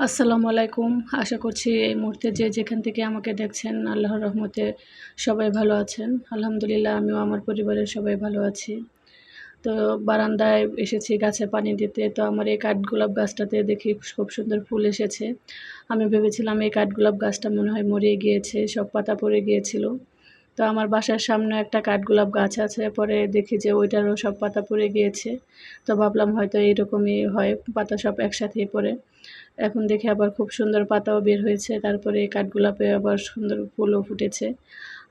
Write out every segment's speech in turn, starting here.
আসসালামু আলাইকুম। আশা করছি এই মুহূর্তে যে যেখান থেকে আমাকে দেখছেন আল্লাহর রহমতে সবাই ভালো আছেন। আলহামদুলিল্লাহ আমিও আমার পরিবারের সবাই ভালো আছি। তো বারান্দায় এসেছি গাছে পানি দিতে। তো আমার এই কাঠগোলাপ গাছটাতে দেখি খুব সুন্দর ফুল এসেছে। আমি ভেবেছিলাম এই কাঠগোলাপ গাছটা মনে হয় মরে গিয়েছে, সব পাতা পড়ে গিয়েছিল। তো আমার বাসার সামনে একটা কাঠগোলাপ গাছ আছে। পরে দেখি যে ওইটারও সব পাতা পড়ে গিয়েছে। তো ভাবলাম হয়তো এইরকমই হয়, পাতা সব একসাথেই পড়ে। এখন দেখি আবার খুব সুন্দর পাতাও বের হয়েছে। তারপরে এই কাঠগোলাপে আবার সুন্দর ফুলও ফুটেছে।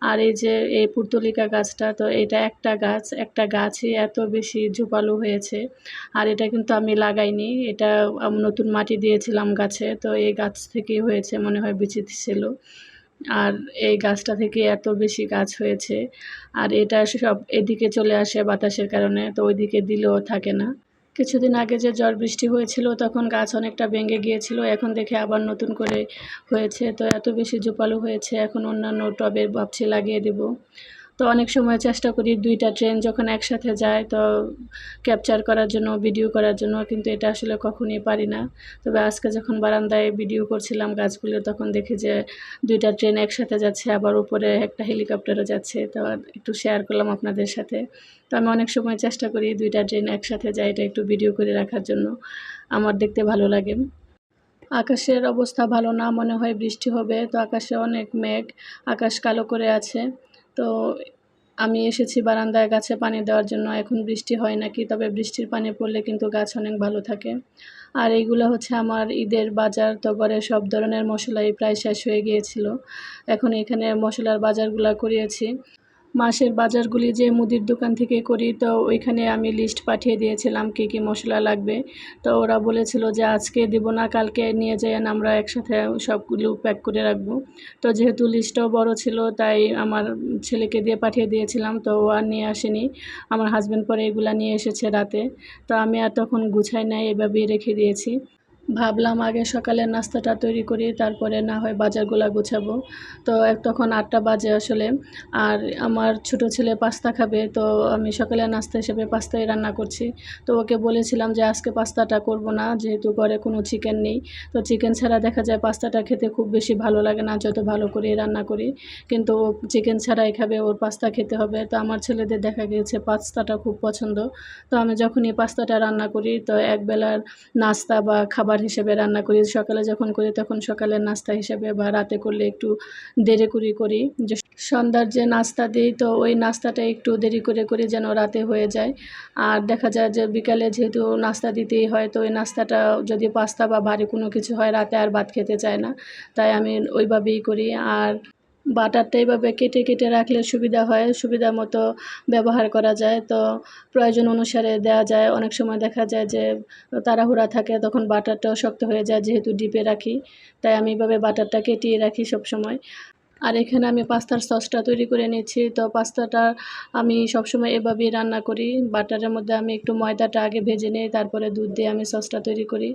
আর এই যে এই পুর্তলিকা গাছটা, তো এটা একটা গাছই এত বেশি ঝোপালো হয়েছে। আর এটা কিন্তু আমি লাগাইনি, এটা নতুন মাটি দিয়েছিলাম গাছে। তো এই গাছ থেকেই হয়েছে, মনে হয় বিচি ছিল। আর এই গাছটা থেকে এত বেশি গাছ হয়েছে। আর এটা সব এদিকে চলে আসে বাতাসের কারণে, তো ওইদিকে দিলেও থাকে না। কিছুদিন আগে যে ঝড় বৃষ্টি হয়েছিল তখন গাছ অনেকটা ভেঙে গিয়েছিল, এখন দেখে আবার নতুন করে হয়েছে। তো এত বেশি ঝোপালো হয়েছে, এখন অন্যান্য টবে ভাবছি লাগিয়ে দেব। তো অনেক সময় চেষ্টা করি ২টা ট্রেন যখন একসাথে যায় তো ক্যাপচার করার জন্য, ভিডিও করার জন্য, কিন্তু এটা আসলে কখনই পারি না। তবে আজকে যখন বারান্দায় ভিডিও করছিলাম গাছগুলো, তখন দেখি যে ২টা ট্রেন একসাথে যাচ্ছে, আবার উপরে একটা হেলিকপ্টারও যাচ্ছে। তো একটু শেয়ার করলাম আপনাদের সাথে। তো আমি অনেক সময় চেষ্টা করি ২টা ট্রেন একসাথে যায় এটা একটু ভিডিও করে রাখার জন্য, আমার দেখতে ভালো লাগে। আকাশের অবস্থা ভালো না, মনে হয় বৃষ্টি হবে। তো আকাশে অনেক মেঘ, আকাশ কালো করে আছে। তো আমি এসেছি বারান্দায় গাছে পানি দেওয়ার জন্য। এখন বৃষ্টি হয় নাকি, তবে বৃষ্টির পানি পড়লে কিন্তু গাছ অনেক ভালো থাকে। আর এইগুলো হচ্ছে আমার ঈদের বাজার। তো ঘরে সব ধরনের মশলাই প্রায় শেষ হয়ে গিয়েছিল। এখন এখানে মশলার বাজারগুলা করিয়েছি। মাসের বাজারগুলি যে মুদির দোকান থেকে করি, তো ওইখানে আমি লিস্ট পাঠিয়ে দিয়েছিলাম কী কী মশলা লাগবে। তো ওরা বলেছিল যে আজকে দিব না, কালকে নিয়ে যাইয়েন, আমরা একসাথে সবগুলো প্যাক করে রাখবো। তো যেহেতু লিস্টটাও বড় ছিল, তাই আমার ছেলেকে দিয়ে পাঠিয়ে দিয়েছিলাম। তো ও আর নিয়ে আসেনি, আমার হাজব্যান্ড পরে এগুলা নিয়ে এসেছে রাতে। তো আমি আর তখন গুছাই নাই, এভাবেই রেখে দিয়েছি। ভাবলাম আগে সকালের নাস্তাটা তৈরি করি, তারপরে না হয় বাজারগুলা গুছাবো। তো তখন ৮টা বাজে আসলে। আর আমার ছোট ছেলে পাস্তা খাবে, তো আমি সকালের নাস্তা হিসেবে পাস্তাই রান্না করছি। তো ওকে বলেছিলাম যে আজকে পাস্তাটা করব না, যেহেতু ঘরে কোনো চিকেন নেই। তো চিকেন ছাড়া দেখা যায় পাস্তাটা খেতে খুব বেশি ভালো লাগে না, যত ভালো করেই রান্না করি। কিন্তু ও চিকেন ছাড়াই খাবে, ওর পাস্তা খেতে হবে। তো আমার ছেলেদের দেখা গিয়েছে পাস্তাটা খুব পছন্দ। তো আমি যখনই পাস্তাটা রান্না করি, তো একবেলার নাস্তা বা খাবার হিসেবে রান্না করি। সকালে যখন করি তখন সকালের নাস্তা হিসেবে, বা রাতে করলে একটু দেরি করে করি, যে সন্ধ্যার যে নাস্তা দিই তো ওই নাস্তাটা একটু দেরি করে করি যেন রাতে হয়ে যায়। আর দেখা যায় যে বিকালে যেহেতু নাস্তা দিতেই হয়, তো ওই নাস্তাটা যদি পাস্তা বা ভারী কোনো কিছু হয়, রাতে আর ভাত খেতে চায় না। তাই আমি ওইভাবেই করি। আর বাটারটা এইভাবে কেটে কেটে রাখলে সুবিধা হয়, সুবিধা মতো ব্যবহার করা যায়। তো প্রয়োজন অনুসারে দেওয়া যায়। অনেক সময় দেখা যায় যে তাড়াহুড়া থাকে, তখন বাটারটাও শক্ত হয়ে যায় যেহেতু ডিপে রাখি। তাই আমি এভাবে বাটারটা কেটিয়ে রাখি সবসময়। আর এখানে আমি পাস্তার সসটা তৈরি করে নিচ্ছি। তো পাস্তাটা আমি সবসময় এভাবেই রান্না করি। বাটারের মধ্যে আমি একটু ময়দাটা আগে ভেজে নিই, তারপরে দুধ দিয়ে আমি সসটা তৈরি করি।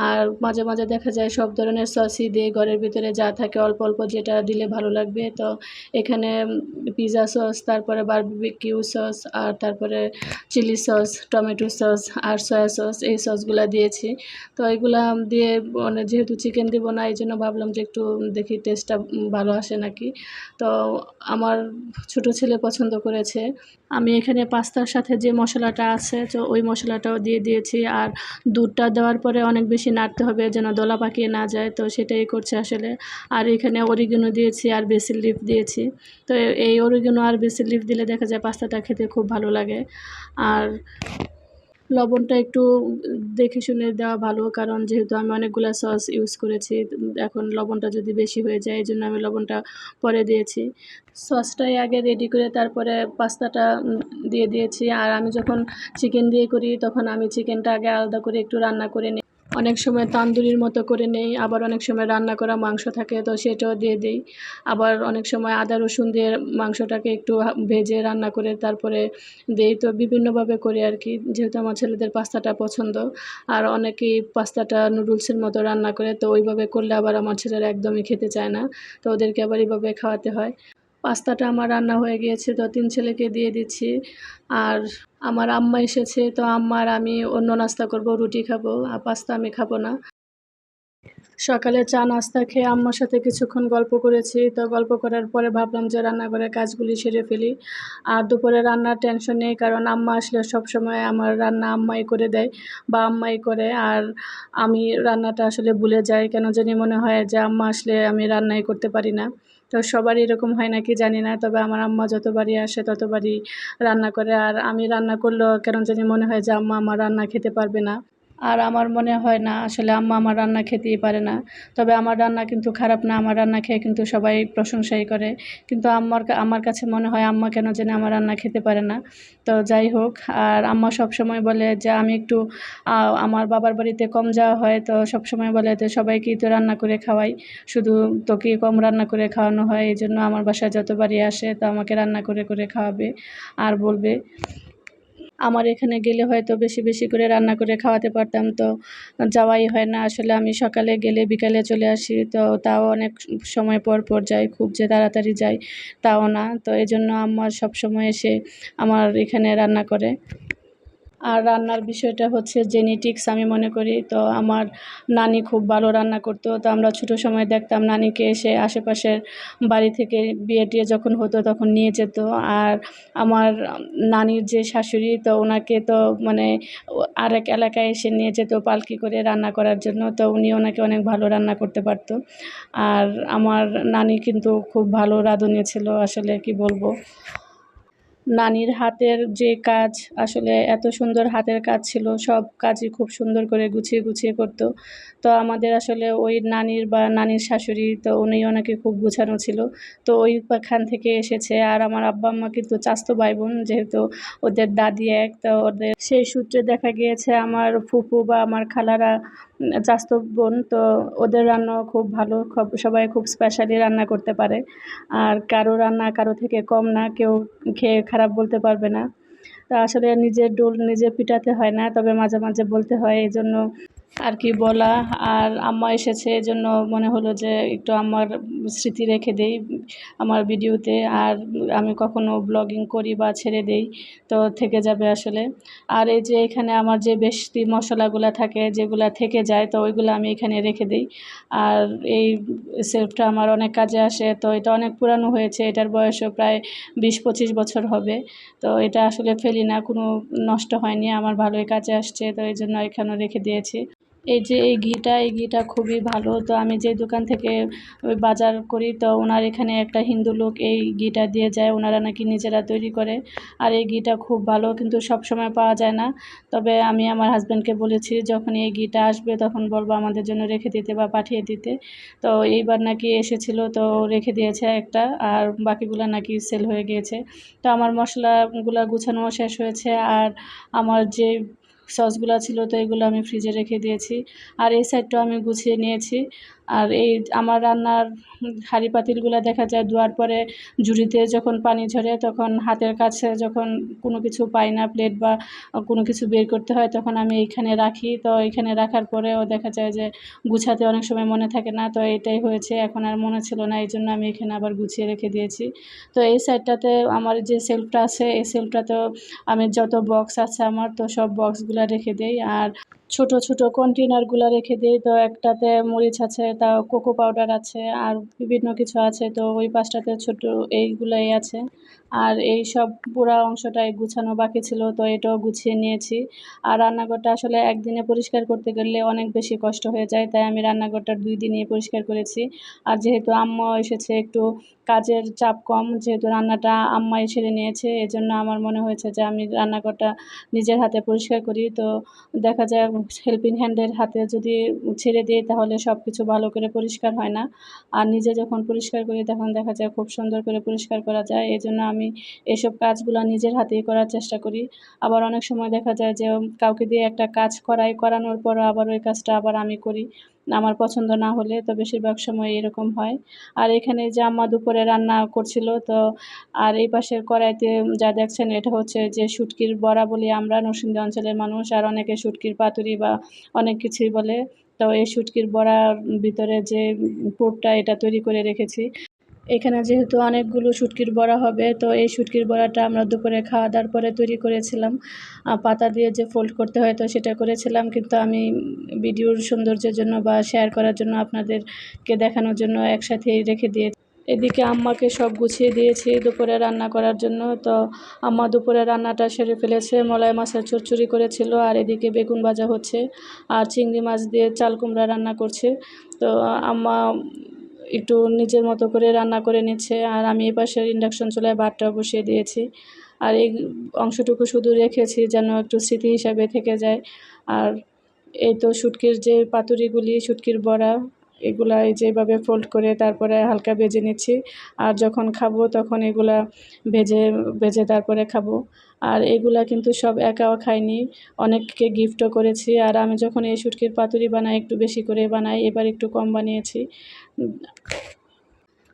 আর মাঝে মাঝে দেখা যায় সব ধরনের সসই দিই, ঘরের ভিতরে যা থাকে অল্প অল্প যেটা দিলে ভালো লাগবে। তো এখানে পিৎজা সস, তারপরে বারবিকিউ সস, আর তারপরে চিলি সস, টমেটো সস আর সয়া সস, এই সসগুলা দিয়েছি। তো এগুলা দিয়ে মানে যেহেতু চিকেন দিব না, এই জন্য ভাবলাম যে একটু দেখি টেস্টটা ভালো আসে নাকি। তো আমার ছোট ছেলে পছন্দ করেছে। আমি এখানে পাস্তার সাথে যে মশলাটা আছে, তো ওই মশলাটাও দিয়ে দিয়েছি। আর দুধটা দেওয়ার পরে অনেক বেশি নাড়তে হবে যেন দলা পাকিয়ে না যায়, তো সেটাই করছে আসলে। আর এখানে অরিগানো দিয়েছি আর বেসিল লিফ দিয়েছি। তো এই অরিগানো আর বেসিল লিফ দিলে দেখা যায় পাস্তাটা খেতে খুব ভালো লাগে। আর লবণটা একটু দেখে শুনে দেওয়া ভালো, কারণ যেহেতু আমি অনেকগুলা সস ইউজ করেছি, এখন লবণটা যদি বেশি হয়ে যায়, এই জন্য আমি লবণটা পরে দিয়েছি। সসটাই আগে রেডি করে তারপরে পাস্তাটা দিয়ে দিয়েছি। আর আমি যখন চিকেন দিয়ে করি, তখন আমি চিকেনটা আগে আলাদা করে একটু রান্না করে নিই। অনেক সময় তান্দুরির মতো করে নেই, আবার অনেক সময় রান্না করা মাংস থাকে, তো সেটাও দিয়ে দিই। আবার অনেক সময় আদা রসুন দিয়ে মাংসটাকে একটু ভেজে রান্না করে তারপরে দেই। তো বিভিন্নভাবে করি আর কি, যেহেতু আমার ছেলেদের পাস্তাটা পছন্দ। আর অনেকেই পাস্তাটা নুডলসের মতো রান্না করে, তো ওইভাবে করলে আবার আমার ছেলেরা একদমই খেতে চায় না। তো ওদেরকে আবার এইভাবে খাওয়াতে হয়। পাস্তাটা আমার রান্না হয়ে গিয়েছে, তো ৩ ছেলেকে দিয়ে দিচ্ছি। আর আমার আম্মা এসেছে, তো আম্মা আর আমি অন্য নাস্তা করব, রুটি খাবো, আর পাস্তা আমি খাবো না। সকালে চা নাস্তা খেয়ে আম্মার সাথে কিছুক্ষণ গল্প করেছি। তো গল্প করার পরে ভাবলাম যে রান্নাঘরের কাজগুলি সেরে ফেলি। আর দুপুরে রান্নার টেনশন নেই, কারণ আম্মা আসলে সবসময় আমার রান্না আম্মাই করে দেয় বা আম্মাই করে। আর আমি রান্নাটা আসলে ভুলে যাই। কেন জানি মনে হয় যে আম্মা আসলে আমি রান্নাই করতে পারি না। তো সবারই এরকম হয় নাকি জানি না। তবে আমার আম্মা যতবারই আসে ততবারই রান্না করে। আর আমি রান্না করলেও কেন জানি মনে হয় যে আম্মা আমার রান্না খেতে পারবে না। আর আমার মনে হয় না আসলে আম্মা আমার রান্না খেতেই পারে না। তবে আমার রান্না কিন্তু খারাপ না। আমার রান্না খেয়ে কিন্তু সবাই প্রশংসাই করে। কিন্তু আমার কাছে মনে হয় আম্মা কেন জানি আমার রান্না খেতে পারে না। তো যাই হোক, আর আম্মা সবসময় বলে যে আমি একটু আ আমার বাবার বাড়িতে কম যাওয়া হয়। তো সবসময় বলে যে, "সবাইকেই তো রান্না করে খাওয়াই। শুধু তোকেই কম রান্না করে খাওয়ানো হয়। এজন্য আমার বাসায় যতবারই আসে তো আমাকে রান্না করে খাওয়াবে আর বলবে।" আমার এখানে গেলে হয়তো বেশি, বেশি করে রান্না করে খাওয়াতে পারতাম। তো যাওয়াই হয় না। আসলে আমি সকালে গেলে বিকালে চলে আসি। তো তাও অনেক সময় পর যাই। খুব যে তাড়াতাড়ি যাই তাও না। তো এজন্য আম্মা সবসময় এসে আমার এখানে রান্না করে। আর রান্নার বিষয়টা হচ্ছে জেনেটিক্স আমি মনে করি। তো আমার নানি খুব ভালো রান্না করতো। তো আমরা ছোটো সময় দেখতাম নানিকে এসে আশেপাশের বাড়ি থেকে বিয়ে-টিয়ে যখন হতো তখন নিয়ে যেত। আর আমার নানির যে শাশুড়ি, তো ওনাকে তো মানে আরেক এলাকায় এসে নিয়ে যেত পালকি করে রান্না করার জন্য। তো উনি ওনাকে অনেক ভালো রান্না করতে পারতো। আর আমার নানি কিন্তু খুব ভালো রাঁধুনি ছিল, আসলে কি বলবো। নানির হাতের যে কাজ, আসলে এত সুন্দর হাতের কাজ ছিল, সব কাজই খুব সুন্দর করে গুছিয়ে করতো। তো আমাদের আসলে ওই নানির বা নানির শাশুড়ি, তো উনিও নাকি খুব গুছানো ছিল। তো ওইখান থেকে এসেছে। আর আমার আব্বা-আম্মা কিন্তু চাচাতো ভাই-বোন, যেহেতু ওদের দাদি এক, তো ওদের সেই সূত্রে দেখা গিয়েছে আমার ফুপু বা আমার খালারা চাচাতো বোন। তো ওদের রান্নাও খুব ভালো। সবাই খুব স্পেশালি রান্না করতে পারে। আর কারো রান্না কারো থেকে কম না। কেউ খেয়ে খারাপ বলতে পারবে না। তা আসলে নিজের ডোল নিজে পিটাতে হয় না। তবে মাঝে, মাঝে বলতে হয়। এজন্য আর কি বলা। আর আম্মা এসেছে এজন্য মনে হলো যে একটু আম্মার স্মৃতি রেখে দেই আমার ভিডিওতে। আর আমি কখনো ব্লগিং করি বা ছেড়ে দেই তো থেকে যাবে আসলে। আর এই যে এখানে আমার যে বেশি মশলাগুলা থাকে, যেগুলা থেকে যায়, তো ওইগুলা আমি এখানে রেখে দেই। আর এই শেলফটা আমার অনেক কাজে আসে। তো এটা অনেক পুরানো হয়েছে। এটার বয়সও প্রায় ২০-২৫ বছর হবে। তো এটা আসলে ফেলি না, কোনো নষ্ট হয়নি, আমার ভালোই কাজে আসছে। তো এইজন্য এখানেও রেখে দিয়েছি। এই যে এই ঘিটা খুবই ভালো। তো আমি যে দোকান থেকে ওই বাজার করি, তো ওনার এখানে একটা হিন্দু লোক এই ঘিটা দিয়ে যায়। ওনারা নাকি নিজেরা তৈরি করে। আর এই ঘিটা খুব ভালো, কিন্তু সবসময় পাওয়া যায় না। তবে আমি আমার হাসব্যান্ডকে বলেছি যখনই এই ঘিটা আসবে তখন বলবো আমাদের জন্য রেখে দিতে বা পাঠিয়ে দিতে। তো এইবার নাকি এসেছিল, তো রেখে দিয়েছে একটা, আর বাকিগুলা নাকি সেল হয়ে গিয়েছে। তো আমার মশলাগুলা গুছানোও শেষ হয়েছে। আর আমার যে সসগুলা ছিল, তো এগুলো আমি ফ্রিজে রেখে দিয়েছি। আর এই সাইডটাও আমি গুছিয়ে নিয়েছি। আর এই আমার রান্নার হাঁড়ি পাতিলগুলা দেখা যায় ধোয়ার পরে ঝুড়িতে যখন পানি ঝরে, তখন হাতের কাছে যখন কোনো কিছু পাই না, প্লেট বা কোনো কিছু বের করতে হয়, তখন আমি এইখানে রাখি। তো এইখানে রাখার পরেও দেখা যায় যে গুছাতে অনেক সময় মনে থাকে না। তো এটাই হয়েছে, এখন আর মনে ছিল না, এইজন্য আমি এখানে আবার গুছিয়ে রেখে দিয়েছি। তো এই সাইডটাতে আমার যে শেলফটা আছে, এই শেলফটাতেও আমি যত বক্স আছে আমার, তো সব বক্সগুলা রেখে দেই। আর ছোট, ছোট কন্টেনারগুলা রেখে দেই। তো একটাতে মরিচ আছে, তাও কোকো পাউডার আছে, আর বিভিন্ন কিছু আছে। তো ওই পাশটাতে ছোট এইগুলাই আছে। আর এই সব পুরা অংশটাই গুছানো বাকি ছিল, তো এটাও গুছিয়ে নিয়েছি। আর রান্নাঘরটা আসলে একদিনে পরিষ্কার করতে গেলে অনেক বেশি কষ্ট হয়ে যায়। তাই আমি রান্নাঘরটা ২ দিনেই পরিষ্কার করেছি। আর যেহেতু আম্মাও এসেছে, একটু কাজের চাপ কম, যেহেতু রান্নাটা আম্মাই সেরে নিয়েছে, এজন্য আমার মনে হয়েছে যে আমি রান্নাঘরটা নিজের হাতে পরিষ্কার করি। তো দেখা যায় হেল্পিং হ্যান্ডের হাতে যদি ছেড়ে দিই তাহলে সবকিছু ভালো করে পরিষ্কার হয় না। আর নিজে যখন পরিষ্কার করি তখন দেখা যায় খুব সুন্দর করে পরিষ্কার করা যায়। এজন্য আমি এসব কাজগুলা নিজের হাতেই করার চেষ্টা করি। আবার অনেক সময় দেখা যায় যে কাউকে দিয়ে একটা কাজ করানোর পরও আবার ওই কাজটা আবার আমি করি, আমার পছন্দ না হলে। তো বেশিরভাগ সময় এরকম হয়। আর এখানে যে আম্মা দুপুরে রান্না করছিল, তো আর এই পাশের কড়াইতে যা দেখছেন এটা হচ্ছে যে শুটকির বড়া বলি আমরা, নরসিংদী অঞ্চলের মানুষ। আর অনেকে শুটকির পাতুরি বা অনেক কিছুই বলে। তো এই শুটকির বড়ার ভিতরে যে পুরটা, এটা তৈরি করে রেখেছি। এখানে যেহেতু অনেকগুলো শুটকির বড়া হবে, তো এই শুটকির বড়াটা আমরা দুপুরে খাওয়া দাওয়ার পরে তৈরি করেছিলাম। পাতা দিয়ে যে ফোল্ড করতে হয়, তো সেটা করেছিলাম, কিন্তু আমি ভিডিওর সৌন্দর্যের জন্য বা শেয়ার করার জন্য আপনাদেরকে দেখানোর জন্য একসাথেই রেখে দিয়েছি। এদিকে আম্মাকে সব গুছিয়ে দিয়েছি দুপুরে রান্না করার জন্য। তো আম্মা দুপুরে রান্নাটা সেরে ফেলেছে, মলাই মাছের চচ্চড়ি করেছিল, আর এদিকে বেগুন ভাজা হচ্ছে, আর চিংড়ি মাছ দিয়ে চাল কুমড়া রান্না করছে। তো আম্মা একটু নিজের মতো করে রান্না করে নিচ্ছে, আর আমি এপাশে ইন্ডাকশন চুলায় ভাতটা বসিয়ে দিয়েছি। আর এই অংশটুকু শুধু রেখেছি যেন একটু স্মৃতি হিসাবে থেকে যায়। আর এই তো শুটকির যে পাতুরিগুলি, শুটকির বড়া, এগুলা এই যেভাবে ফোল্ড করে তারপরে হালকা ভেজে নিচ্ছি। আর যখন খাবো তখন এগুলা ভেজে ভেজে তারপরে খাবো। আর এগুলা কিন্তু সব একাও খাইনি, অনেককে গিফটও করেছি। আর আমি যখন এই শুটকির পাতুরি বানাই একটু বেশি করে বানাই, এবার একটু কম বানিয়েছি।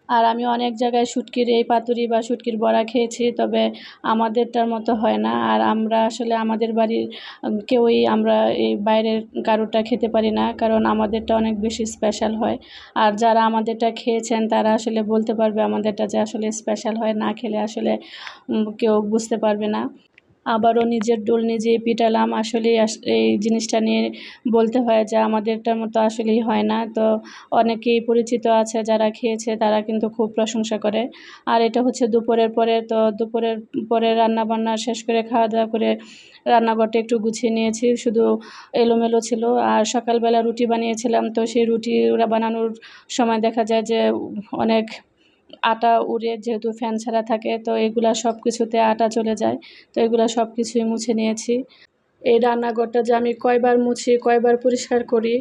আর আমি অনেক জায়গায় শুটকির এই পাতুরি বা শুটকির বড়া খেয়েছি, তবে আমাদেরটার মতো হয় না। আর আমরা আসলে আমাদের বাড়ির কেউই আমরা এই বাইরের কারোরটা খেতে পারি না, কারণ আমাদেরটা অনেক বেশি স্পেশাল হয়। আর যারা আমাদেরটা খেয়েছেন তারা আসলে বলতে পারবে আমাদেরটা যে আসলে স্পেশাল হয়, না খেলে আসলে কেউ বুঝতে পারবে না। আবারও নিজের ডোল নিজেই পিটালাম। আসলেই এই জিনিসটা নিয়ে বলতে হয় যে আমাদেরটার মতো আসলেই হয় না। তো অনেকেই পরিচিত আছে যারা খেয়েছে, তারা কিন্তু খুব প্রশংসা করে। আর এটা হচ্ছে দুপুরের পরে, তো দুপুরের পরে রান্নাবান্না শেষ করে খাওয়া দাওয়া করে রান্নাঘরটা একটু গুছিয়ে নিয়েছি, শুধু এলোমেলো ছিল। আর সকালবেলা রুটি বানিয়েছিলাম, তো সেই রুটি বানানোর সময় দেখা যায় যে অনেক আটা উড়ে, যেহেতু ফ্যান ছাড়া থাকে, তো এগুলা সব কিছুতে আটা চলে যায়। তো এগুলা সব কিছুই মুছে নিয়েছি। এই রান্নাঘরটা যে আমি কয়বার মুছি, কয়বার পরিষ্কার করি,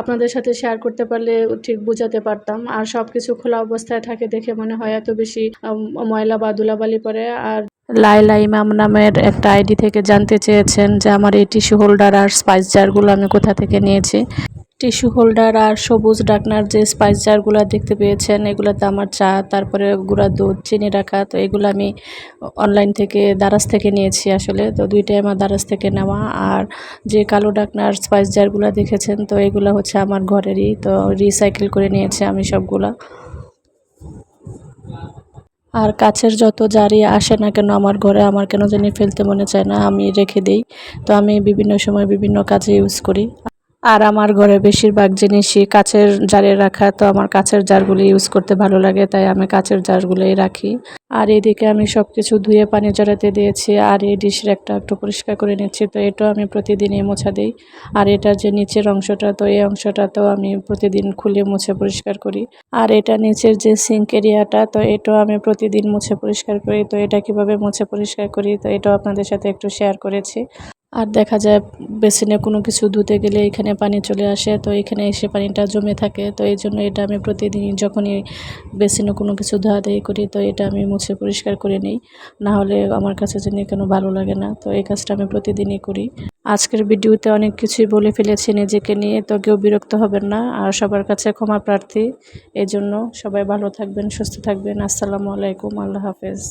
আপনাদের সাথে শেয়ার করতে পারলে ঠিক বুঝাতে পারতাম। আর সব কিছু খোলা অবস্থায় থাকে দেখে মনে হয় এত বেশি ময়লা বা ধুলাবালি পড়ে। আর লাইলা ইমাম নামের একটা আইডি থেকে জানতে চেয়েছেন যে আমার এই টিস্যু হোল্ডার আর স্পাইস জারগুলো আমি কোথা থেকে নিয়েছি। টিস্যু হোল্ডার আর সবুজ ঢাকনার যে স্পাইস জারগুলো দেখতে পেয়েছেন, এগুলোতে আমার চা, তারপরে গুঁড়া দুধ, চিনি রাখা। তো এগুলো আমি অনলাইন থেকে দারাজ থেকে নিয়েছি আসলে। তো দুইটাই আমার দারাজ থেকে নেওয়া। আর যে কালো ঢাকনার স্পাইস জারগুলো দেখেছেন, তো এগুলো হচ্ছে আমার ঘরেরই, তো রিসাইকেল করে নিয়েছি আমি সবগুলা। আর কাছের যত জারই আসে না কেন আমার ঘরে, আমার কেন জানি ফেলতে মনে চায় না, আমি রেখে দেই। তো আমি বিভিন্ন সময় বিভিন্ন কাজে ইউজ করি। আর আমার ঘরে বেশিরভাগ জিনিসই কাচের জারে রাখা, তো আমার কাচের জারগুলি ইউজ করতে ভালো লাগে, তাই আমি কাচের জারগুলোই রাখি। আর এদিকে আমি সব কিছু ধুয়ে পানি জড়াতে দিয়েছি, আর এই ডিশ র্যাকটা একটু পরিষ্কার করে নিচ্ছি। তো এটাও আমি প্রতিদিনই মোছা দিই। আর এটার যে নিচের অংশটা, তো এই অংশটাতেও আমি প্রতিদিন খুলে মুছে পরিষ্কার করি। আর এটা নিচের যে সিঙ্ক এরিয়াটা, তো এটাও আমি প্রতিদিন মুছে পরিষ্কার করি। তো এটা কিভাবে মুছে পরিষ্কার করি, তো এটাও আপনাদের সাথে একটু শেয়ার করেছি। আর দেখা যায় বেসিনে কোনো কিছু ধুতে গেলে এখানে পানি চলে আসে, তো এখানে এসে পানিটা জমে থাকে। তো এই জন্য এটা আমি প্রতিদিনই যখনই বেসিনে কোনো কিছু ধোয়াধুয়ি করি, তো এটা আমি মুছে পরিষ্কার করে নিই। না হলে আমার কাছে জানি কেন ভালো লাগে না। তো এই কাজটা আমি প্রতিদিনই করি। আজকের ভিডিওতে অনেক কিছুই বলে ফেলেছি নিজেকে নিয়ে, তো কেউ বিরক্ত হবেন না। আর সবার কাছে ক্ষমা প্রার্থী। এই জন্য সবাই ভালো থাকবেন, সুস্থ থাকবেন। আসসালামু আলাইকুম, আল্লাহ হাফেজ।